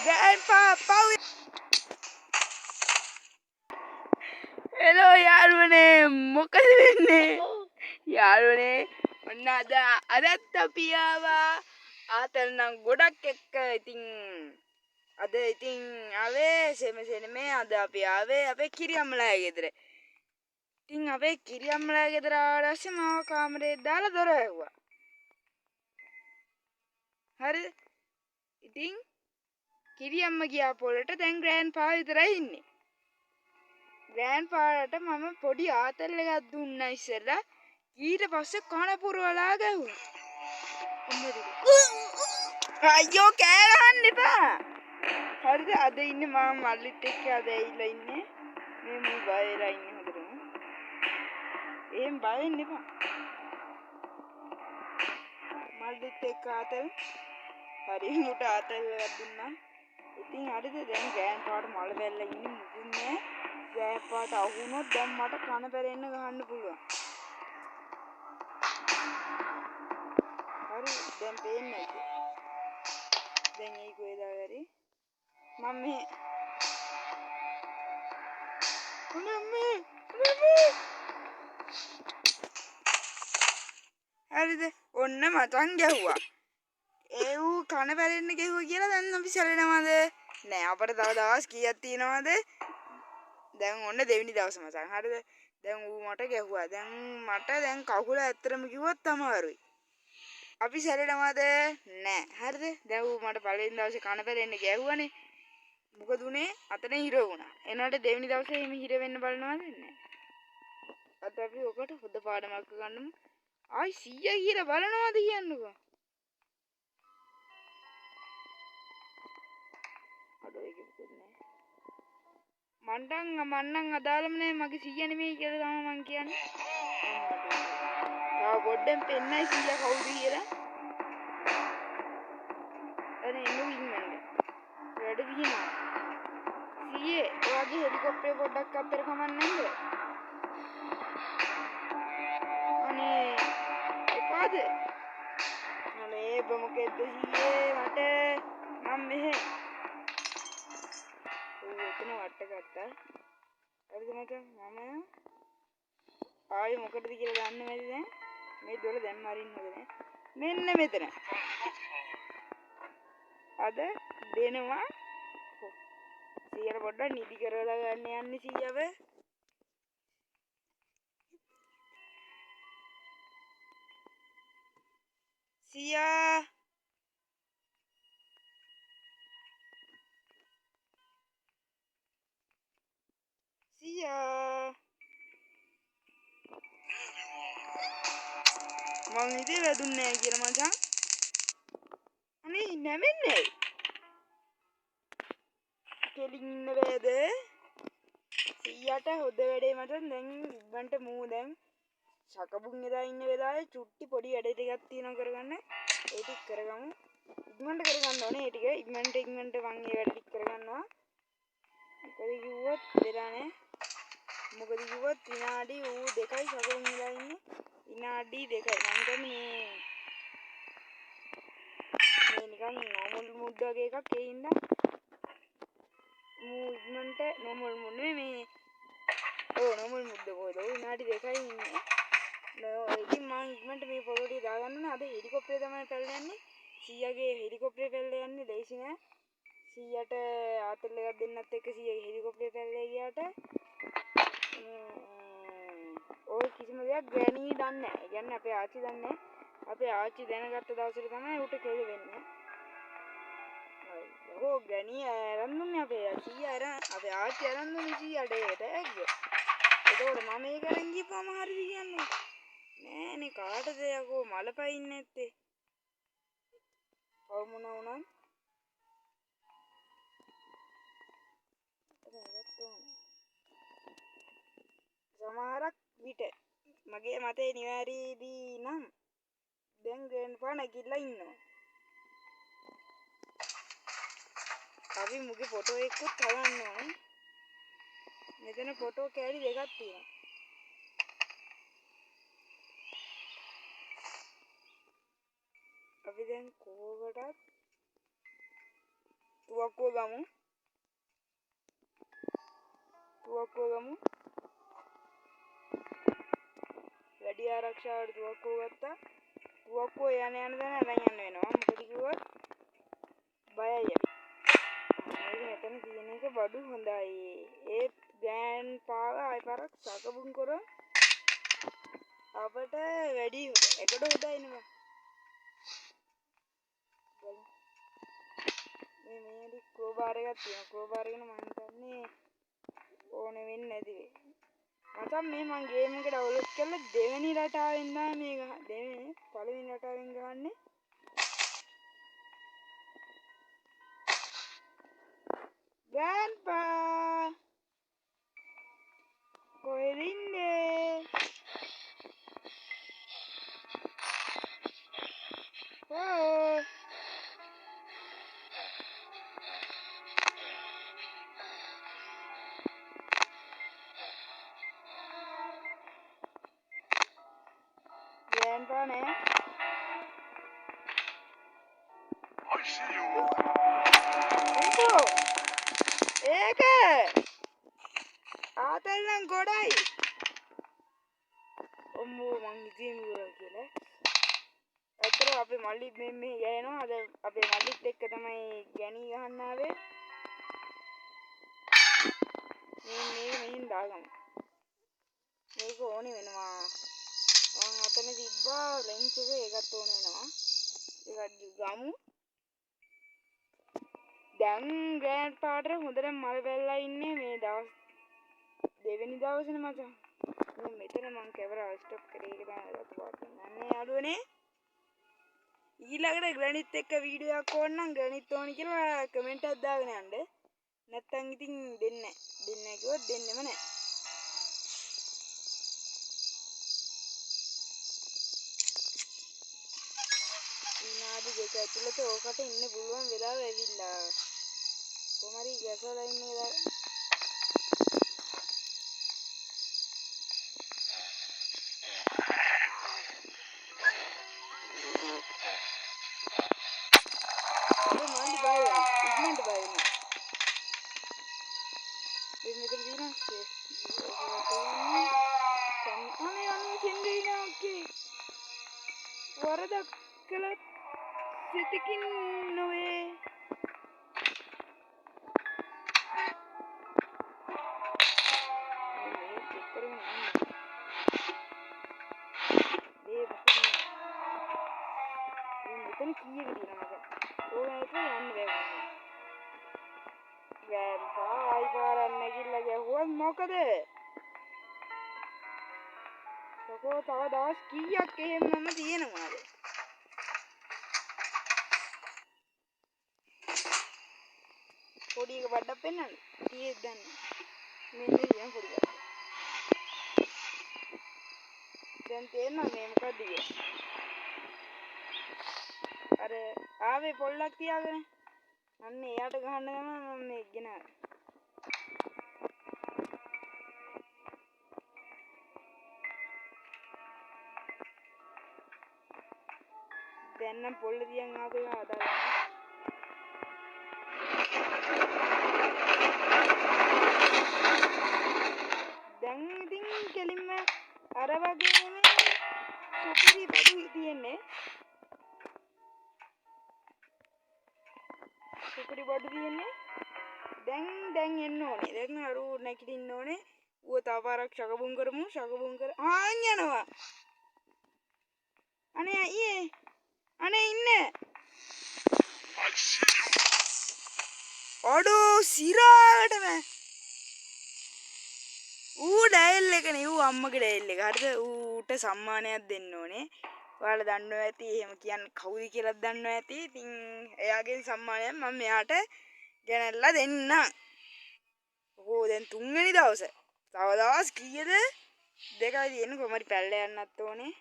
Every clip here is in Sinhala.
Grandpa, Paul. Hello යාළුවනේ මොකද වෙන්නේ යාළුවනේ ඔන්න අදත් අපි ආවා ආතල් නම් ගොඩක් එක්ක ඉතින් අද ඉතින් ආවේ සෙමසෙනේ අද අපි ආවේ අපේ කිරියම්මලා ගෙදර ඉතින් අපේ කිරියම්මලා ගෙදර ආවට පස්සේ මාව කාමරේ දාලා දොර ඇහුවා හරිද ඉතින් කිරියම්ම ගියා පොළට දැන් ග්‍රෑන්ඩ්පා විතරයි ඉන්නේ ග්‍රෑන්ඩ්පාට මම පොඩි ආතල් එකක් දුන්නා ඉස්සෙල්ලා ඊට පස්සේ කන පුරවලා ගැහුවා අයියෝ කෑ ගහන්න එපා හරිද අද ඉන්නේ මම මල්ලිත් එක්ක අද ඇවිල්ලා ඉන්නේ මේ මු බය වෙලා ඉන්නේ හොඳටම එහෙන් බය වෙන්න එපා මල්ලිත් එක්ක ආතල් හරි මුට ආතල් එකක් දුන්නා ඉතින් හරිද දැන් ග්‍රෑන්ඩ්පාට මල බැලලා ඉන්නේ මුකුත් නෑ ගෑපාට අහුනොත් දැන් මට කන පෙරෙන්න ගහන්න පුළුවන්. හරි දැන් පේන්නේ නැද්ද? දැන් ඒක වේදා වැඩි. මම මේ හරිද ඔන්න මචං ගැහුවා. ඒ ඌ කන පෙරෙන්න ගැහුවා කියලා දැන් අපි සැලෙනවද? නෑ අපිට තව දවස් කීයක් තියෙනවද? දැන් ඔන්න දෙවෙනි දවස මචං හරිද දැන් ඌ මට ගැහුවා දැන් මට දැන් කකුල ඇත්තටම කිව්වොත් අමාරුයි අපි සැරෙනවද නෑ හරිද දැන් ඌ මට පළවෙනි දවසේ කන පෙරෙන්න ගැහුවානේ මොකද උනේ අතන හිර වුණා එනකොට දෙවෙනි දවසේ එහෙම හිර වෙන්න බලනවද නෑ අද අපි ඔකට හොඳ පාඩමක් ගන්නමු ආයි 100 කියලා බලනවද කියන්නකෝ අඩෝ ඒක මොකද නෑ මන්නම් අදාළම නෑ මගේ 100 නෙමෙයි කියලා තමයි මං කියන්නේ. තාම පොඩ්ඩෙන් පෙන්නයි 100 කවුද කියලා. අනේ ඉන්නු වැඩ දිනවා. 100 ඔයාගේ හෙලිකොප්ටරේ පොඩ්ඩක් අතර කමන්නේ නැද්ද? අනේ එපාද? අනේ බොමුකෙද්ද 100 මට මම මෙහෙ එතන වට ගත්තා. හරිද මචං මම ආයෙ මොකටද කියලා දන්නේ නැති දැන්. මේ දොල දැම්ම අරින්න ඕනේ නේ. මෙන්න මෙතන. අද දෙනවා. 100ට පොඩ්ඩක් නිදි කරලා ගන්න යන්නේ 100ව. සියා මං ඉතින් වැදුන්නේ නැහැ කියලා මචං. අනේ නැමෙන්නේ. කෙලින් ඉන්න වේද? 100ට හොද වැඩේ මචං දැන් ඉබ්බන්ට මූ දැන් සකබුන් එදා ඉන්න වෙලාවේ චුට්ටි පොඩි වැඩ ටිකක් තියෙනවා කරගන්න. ඒ ටික කරගමු. ඉක්මනට කරගන්න ඕනේ ඒ ටික. ඉක්මනට මං ඒ වැඩ ටික කරගන්නවා. මොකද කිව්වොත් වෙලා නැහැ. මොකද කිව්වොත් විනාඩි 2යි සකබුන් එදා ඉන්නේ. විනාඩි 2යි මං කියන්නේ මේ නිකන් නෝමල් මුඩ් වගේ එකක් ඒ ඉන්න මූව්මන්ට් නෝමල් මුඩ් නෙමෙයි නෝමල් මුඩ් කොහෙද විනාඩි 2යි ඉන්නේ ඉතින් මං ඉක්මනට මේ පොළොටි දාගන්න ඕනේ අද හෙලිකොප්ටරේ තමයි පැල්ල යන්නේ 100ගේ හෙලිකොප්ටරේ පැල්ල යන්නේ ලේසි නෑ 100ට ආතල් එකක් දෙන්නත් එක්ක 100ගේ හෙලිකොප්ටරේ පැල්ලේ ගියාට ඔය කිසිම දෙයක් ගෑණී දන්නේ නැහැ. ඒ කියන්නේ අපේ ආච්චි දන්නේ නැහැ. අපේ ආච්චි දැනගත්ත දවසට තමයි උට කෙල වෙන්නේ. අයියෝ ගෑණී අරන් දුන්නේ අපේ ආච්චි අරන් දුන්නේ 100ට ඒකට. ඒකෝට මම ඒක අරන් ගිහපුවම හරිද කියන්නේ. නෑනේ කාටද යකෝ මලපයින් නැත්තේ. කොහොම වුණත් සමහරක් විට මගේ මතේ නිවැරදි නම් දැන් ග්‍රෑන්ඩ්පා නැගිටලා ඉන්නවා. අපි මුගේ ෆොටෝ එකකුත් හදන්න ඕනේ. මෙතන ෆොටෝ කෑලි දෙකක් තියෙනවා. අපි දැන් කොහොමදත් තුවක්කුව ගමු. වැඩි ආරක්ෂාවට තුවක්කුව ගත්තා. තුවක්කුව යන තැන අරන් යන්න වෙනවා. මොකද කිව්වොත් බයයි අපි. මේක මෙතන තියෙන එක බඩු හොඳයි. ඒත් ගෑන් පාව ආයි පාරක් සකබුන් කරොත් අපට වැඩි එකට හොදයි නේ. මේ ක්‍රෝබාර් එකක් තියෙනවා. ක්‍රෝබාර් එකන මම හිතන්නේ ඕනේ වෙන්නේ නැති වෙයි. මචං මේ මං ගේම් එක ඩවුන්ලෝඩ් කරලා දෙවෙනි රටාවෙන් තමයි මේ දෙවෙනි පළවෙනි රටාවෙන් ගහන්නේ. Grandpa කොහෙද ඉන්නේ? Oh Grandpa නේ. I see you. ඒක ආතල් නම් ගොඩයි. ඔම්මෝ මං ඉතින් ඉවරයි කියලා. අතර අපේ මල්ලිත් මේ යනවා. අද අපේ මල්ලිත් එක්ක තමයි ගැණී ගහන්න ආවේ. මේ මෙහින් දාගමු. මේක ඕනේ වෙනවා. මම අතන තිබ්බා ලෙන්ස් එක ඒකත් ඕනේ වෙනවා. ඒක ගමු. දැන් ග්‍රෑන්ඩ් පාටර හොඳට මල් වැල්ලා ඉන්නේ මේ දවස් දෙවෙනි දවසනේ මචං. මෙතන මං කැමරාව ස්ටොප් කරේ ඒක තමයි රතු පාට නන්නේ යාළුවනේ. ඊළඟට ග්‍රැනිත් එක්ක වීඩියෝ එකක් ඕන නම් ග්‍රැනිත් ඕනි කියලා කමෙන්ට් එකක් දාගෙන යන්න. නැත්තම් ඉතින් දෙන්නේ නැහැ කිව්වොත් දෙන්නෙම නැහැ. විනාඩි දෙක ඇතුළත ඕකට ඉන්න පුළුවන් වෙලාව ඇවිල්ලා. කොහමරි ගැසලා ඉන්නේ දාලා. වරදක් කළත් සිතකින් නොවේ. මෙතන කීයක තියෙනවද? ඕනෑක යන්න බැහැ. ගෑන්පා ආයි පාරක් නැගිටලා ගැහුවොත් මොකද? සකෝ තව දවස් කීයක් එහෙමම තියෙනවද? පොඩි එක බඩක් පෙන්නන්න. කීයක් දන්න. මෙන්න කියන පොඩි එක. දැන් තේරෙනවද මේ මොකද්ද කියලා? අර ආවේ පොල්ලක් තියාගෙන. අන්න එයාට ගහන්න තමයි මම මේ ගෙනාවේ. දැන් නම් පොල්ල තියන් ආපේ ආදාලා. දැන් ඉතින් කෙලින්ම අර වගේම සුපිරි බඩු තියෙන්නේ. සුපිරි බඩු තියෙන්නේ. දැන් එන්න ඕනේ. දැන් අරු නැගිටින්න ඕනේ. ඌව තව පාරක් ශකබුන් කරමු. ශකබුන් කර ආන් යනවා. අනේ අයියේ. අනේ ඉන්න. අඩෝ සිරාටම ඌ ඩයල් එක නේ ඌ අම්මගේ ඩයල් එක. හරිද? ඌට සම්මානයක් දෙන්න ඕනේ. ඔයාලා දන්නව ඇති එහෙම කියන්නේ කවුද කියලා දන්නව ඇති. ඉතින් එයාගෙන් සම්මානයක් මම මෙයාට ගෙනල්ලා දෙන්නම්. ඕ දැන් තුන්වෙනි දවසේ. තව දවස් කීයද? දෙකයි තියෙන්නේ. කොහමරි පැල්ල යන්නත් ඕනේ.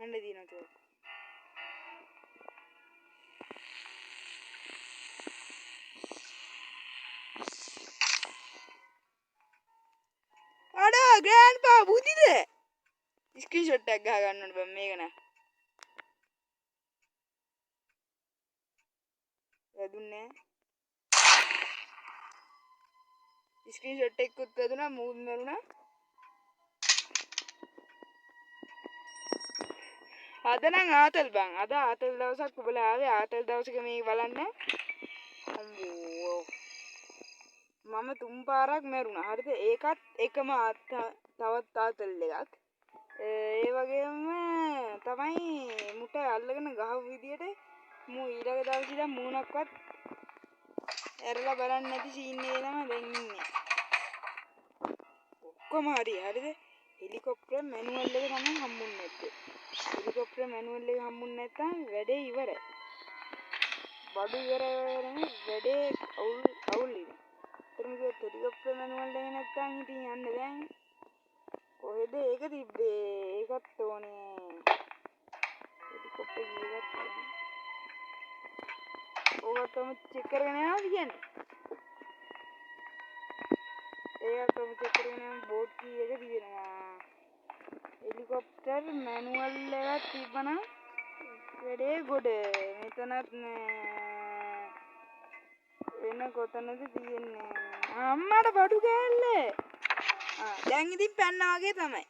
අන්න දිනතෝ. අඩෝ ග්‍රෑන්ඩ්පා බුදිද? ස්ක්‍රීන්ෂොට් එකක් ගහ ගන්න ඕනේ බං මේක නා. වැදුන්නේ නැහැ. ස්ක්‍රීන්ෂොට් එකකුත් වැදුනා මූත් මරුණා. අද නම් ආතල් බං. අද ආතල් දවසක් ඔබලා ආවේ ආතල් දවසක මේක බලන්න. අම්මෝ. මම 3 පාරක් මැරුණා. හරිද? ඒකත් එකම තවත් ආතල් එකක්. ඒ වගේම තමයි මුට අල්ලගෙන ගහපු විදියට මූ ඊළඟ දවසේ ඉඳන් මූණක්වත් ඇරලා බලන්නේ නැති සීන් එකේ තමයි දැන් ඉන්නේ. ඔක්කොම හරි. හරිද? හෙලිකොප්ටර් මැනුවල් එක තමයි හම්බුන්නේ නැත්තේ. හෙලිකොප්ටර් මැනුවල් එක හම්බුන්නේ නැත්තම් වැඩේ ඉවරයි. බඩු ඉවරයි වැඩේ අවුල් ඉතින්. හෙලිකොප්ටර් මැනුවල් එක නැත්තම් ඉතින් යන්න බෑනේ. කොහෙද ඒක තිබ්බේ? ඒකත් ඕනේ. හෙලිකොප්ටර් ගියවත් ඕකටම චෙක් කරගෙන යනවා කියන්නේ. ඒකටම චෙක් කරගෙන යන බෝඩ් කී එක තියෙනවා. හෙලිකොප්ටර් මැනුවල් එකක් තිබ්බනම් වැඩේ ගොඩ. මෙතනත් නෑ. වෙන කොතනද තියෙන්නේ? අම්මට බඩු කෑල්ලේ. දැන් ඉතින් පැන්නා වගේ තමයි.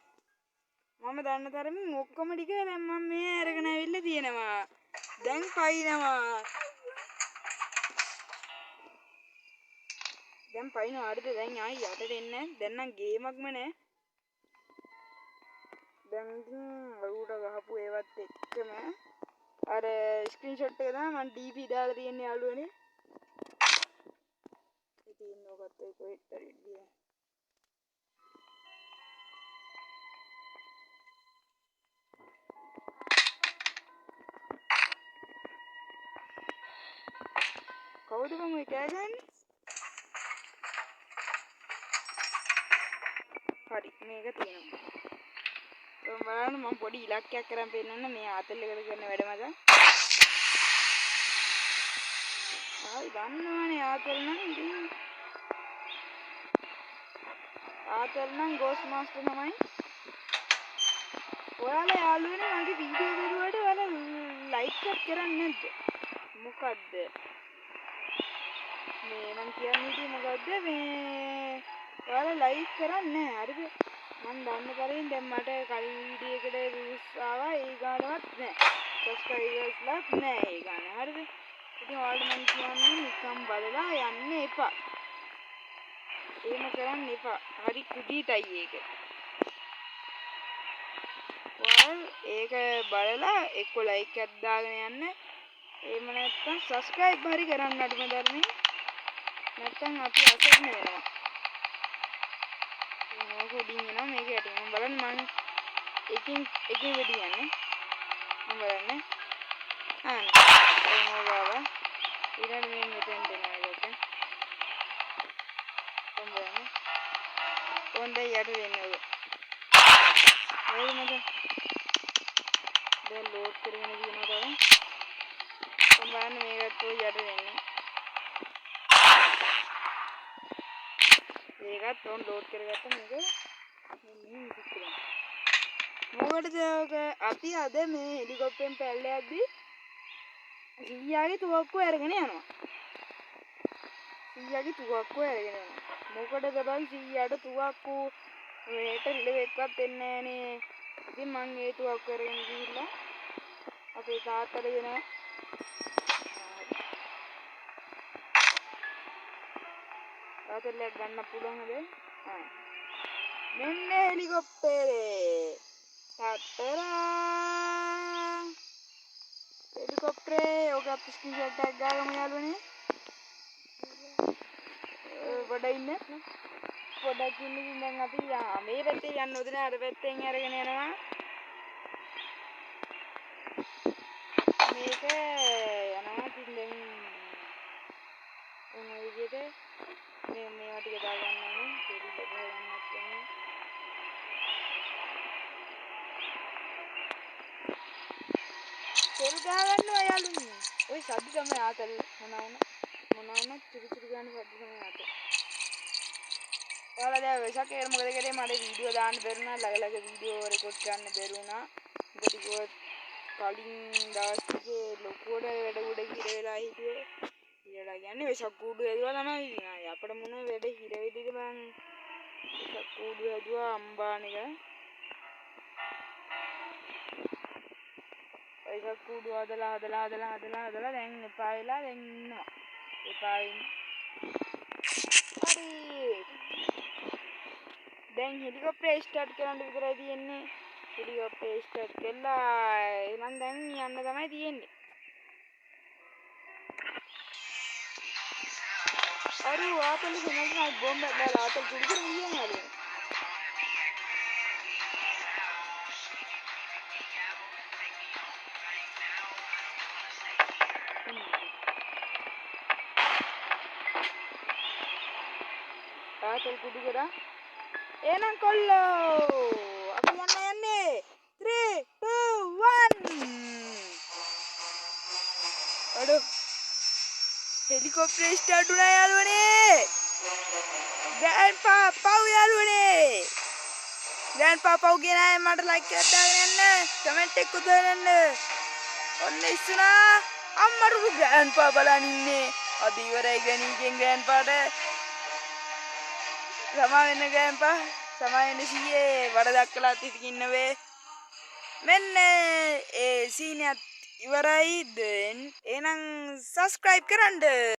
මම දන්න තරමින් ඔක්කොම ටික දැන් මම මේ අරගෙන ඇවිල්ලා තියෙනවා. දැන් පයින්නවා. දැන් පයින්නවා. හරිද? දැන් ආයි යටට එන්නේ නැහැ. දැන් නම් ගේමක්ම නැහැ. දැන් ඉතින් වරුට ගහපු ඒවත් එක්කම අර ස්ක්‍රීන්ෂොට් එක තමයි මම DP දාලා තියන්නේ යාළුවනේ. ඉතින් ඔකත් ඒ කොහෙට හරි ගියා. කවුද මම කෑ ගන්නේ? හරි මේක තියෙනවා. බලන්න මම පොඩි ඉලක්කයක් කරන් පෙන්නන්න මේ ආතල් එකට කරන වැඩ මත. ආයි දන්නවනේ ආතල් නම් ඉතින් ආතල් නම් ගෝස් මාස්ටර් තමයි. ඔයාලා යාළුවනේ මගේ වීඩියෝ බැලුවට ඔයාලා ලයික් එකක් කරන්නේ නැද්ද? මොකද්ද? මේ මං කියන්නේ මොකද්ද මේ ඔයාලා ලයික් කරන්නේ නැහැ. හරිද? මම දන්න තරමින් දැන් මට කලින් වීඩියෝ එකට views ආවා ඒ ගානවත් නැහැ. subscribersලත් නැහැ ඒ ගාන. හරිද? ඉතින් ඔයාලට මම කියන්නේ නිකන් බලලා යන්න එපා. එහෙම කරන්න එපා. හරි කුඩීටයි ඒක. ඒක බලලා එක්ක ලයික් එකක් දාගෙන යන්න. එහෙම නැත්නම් subscribe හරි කරන්න අඩුම ධර්මයෙන්. නැත්නම් අපි අසරණ වෙනවා. කොඩින් එනවා මේක යටින් මම බලන්න මම එකින් වෙඩි යන්නේ මම බලන්න ඕවා ඊළඟ මේ මෙතෙන් දෙනවා ඒක මම බලන්න කොන්ද යට වෙන්නේ ඔය මද දැන් ලෝඩ් කරගෙන දිනනවා මම බලන්න මේකත් ඔය යට වෙන්නේ ඒකත් ඔන් ලෝඩ් කරගත්තා මේක මොකටද අපි අද මේ හෙලිකොප්ටරෙන් පැල්ල යද්දි සීයාගේ තුවක්කුව අරගෙන යනවා. සීයාගේ තුවක්කුව අරගෙන යනවා. මොකටද බං සීයාට තුවක්කු මේට රිලෙවෙක්වත් දෙන්නේ නැහනේ. ඉතින් මං ඒ තුවක්කුව අරගෙන ගිහිල්ලා අපේ තාත්තට දෙනවා. තාත්තට ගන්න පුළුවන්ද? මෙන්න හෙලිකොප්ටරේ ටටරා හෙලිකොප්ටරේ ඔක ස්ක්‍රීන්ෂොට් එකක් ගාගමු යාළුවනේ පොඩ්ඩක් ඉන්න පොඩ්ඩක් ඉන්න ඉතින් දැන් අපි මේ පැත්තේ යන්න උදේ අර පැත්තෙන් අරගෙන යනවා මේක යනවා ඉතින් දැන් ඔය විදිහට මේවා ටික දාගන්න ඕනේ පොඩි බබා ගන්නත් ඕනේ තෙල් ගහගන්නවා යාළුවනේ. ඔය සද්ද තමයි ආතල් මොනවා වුණත් චුරු චුරු ගන්න සද්ද තමයි ආතල්. ඔයාලා දැන් වෙසක් එකට මොකද කරේ මට වීඩියෝ දාන්න බැරුණා ළඟ වීඩියෝ රෙකෝඩ් කරන්න බැරුණා මොකද කිව්වොත් කලින් දවස් ටිකේ ලොකුවට වැඩ උඩ හිර වෙලා හිටියේ ඊළඟ කියන්නේ වෙසක් කූඩු හැදුවා තමයි ඉතින් අපිට මොන වැඩ හිර වෙදිද බං වෙසක් කූඩු හැදුවා අම්බාන එක වෙසක් කූඩු හදලා දැන් එපා වෙලා දැන් ඉන්නවා එපා හරි දැන් හෙලිකොප්ටර් ස්ටාර්ට් කරන්න විතරයි තියෙන්නේ හෙලිකොප්ටර් ස්ටාර්ට් කළා එහෙනම් දැන් යන්න තමයි තියෙන්නේ අර ආතල් කෙනෙක්ගේ බෝම්බ දාලා ආතල් කුඩු ගියනේ අර ආතල් කුඩු කරා එහෙනම් කොල්ලෝ අපි යන්නේ 3 2 1 අඩෝ හෙලිකොප්ටර් ස්ටාර්ට් වුණා යාළුවනේ ග්‍රෑන්ඩ්පා පව් යාළුවනේ ග්‍රෑන්ඩ්පා පව් කියන අය මට ලයික් එකක් දාගෙන යන්න කමෙන්ට් එකක් දාගෙන යන්න ඔන්න ඉස්සුනා අම්මරු ග්‍රෑන්ඩ්පා බලන් ඉන්නේ අද ඉවරයි ගණීගෙන් ග්‍රෑන්ඩ්පාට සමා වෙන්න ග්‍රෑන්ඩ්පා සමා වෙන්න සීයේ වඩ දක්කලා තිතිකින්න වේ මෙන්න ඒ සීනියත් ඉවරයි දැන් එහෙනම් සබ්ස්ක්‍රයිබ් කරන්න